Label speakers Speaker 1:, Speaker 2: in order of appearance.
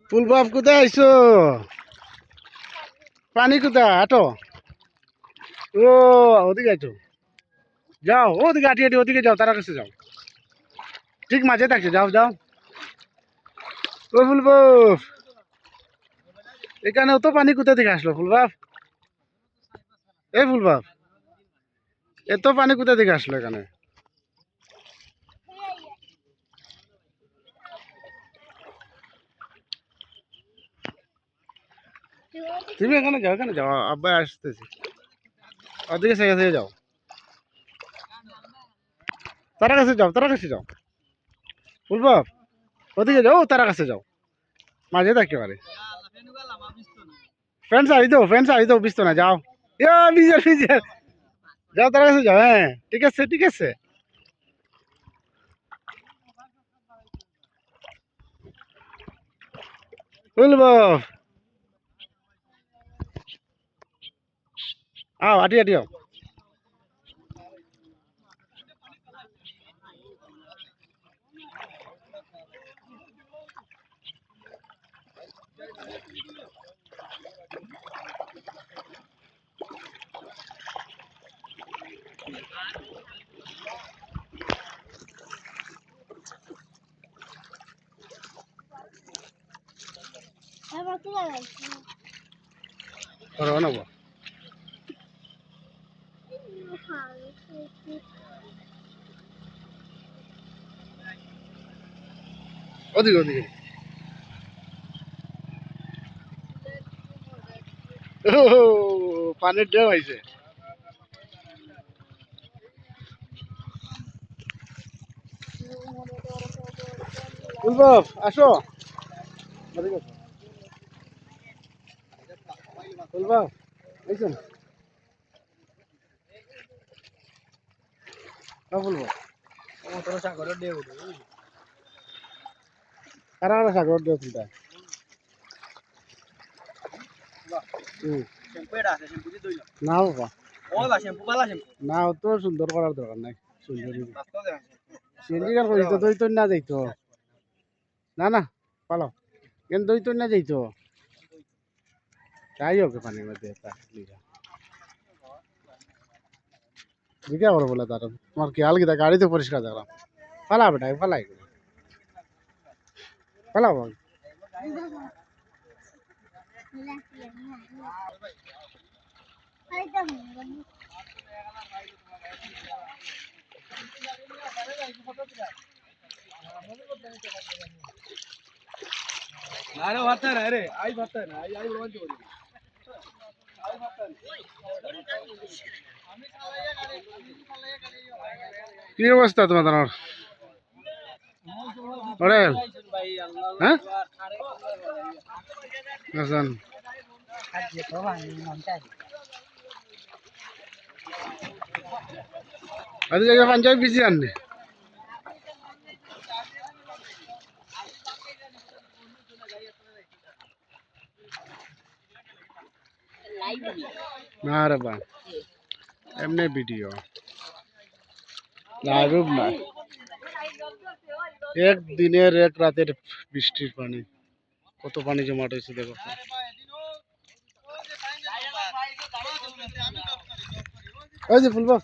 Speaker 1: ফুলবাব কোথায় আইছো? পানি কোথায়? হাঁটো। ও ওদিকে আইছো, যাও ওদিকে হাঁটি হাঁটি ওদিকে যাও, তারা কাছে যাও, ঠিক মাঝে থাকছে, যাও যাও। ও ফুলবাব, এখানে তো পানি কোথা থেকে আসলো ফুলবাব? এই ফুলবাব, এত পানি কোথা থেকে আসলো এখানে? তুমি এখানে যাও, এখানে যাও, আব্বা আসতেছি। ওদিকে সেগে সেগে যাও, তারা কাছে যাও, তারা কাছে যাও। ফুলবাব ওদিকে যাও, তারা কাছে যাও, মাঝে থাকতে পারে। ফ্রেন্ডস আই দাও, ফ্রেন্ডস আই দাও, বিস্তো না, যাও। ইয়া বিজয় বিজয়, যাও তারা কাছে যাও। হ্যাঁ ঠিক আছে ঠিক আছে। ফুলবাব আও, আটি আটি আও। করো না ওদিকে ওদিকে। ও পানির ঢেউ আইছে। ফুলবাব আসো, ওদিকে আসো। ফুলবাব আইছেন? না ফুলবাব কারা কারা সাগর ঢেউ তুলতা? না বাবা, না অত সুন্দর করার দরকার নাই। সুন্দর সিএনজি গান করিস তো, দই তো না যাইতো। না না পালাও, কেন দই তো না যাইতো। যাই হোক পানির মধ্যে জিজ্ঞা করো বলে তার, তোমার খেয়াল কি গাড়ি তো পরিষ্কার দেখলাম। পালা বেটা পালাই, পালাও। কি অবস্থা তোমাদের? হ্যাঁ আছেন? আজ জায়গা পাঞ্জাবি বিজি আননি। না রে বা, এমনি ভিডিও লাইভ না। এক দিনের এক রাতের বৃষ্টির পানি, কত পানি জমাট হয়েছে দেখো। ওই যে ফুলবাব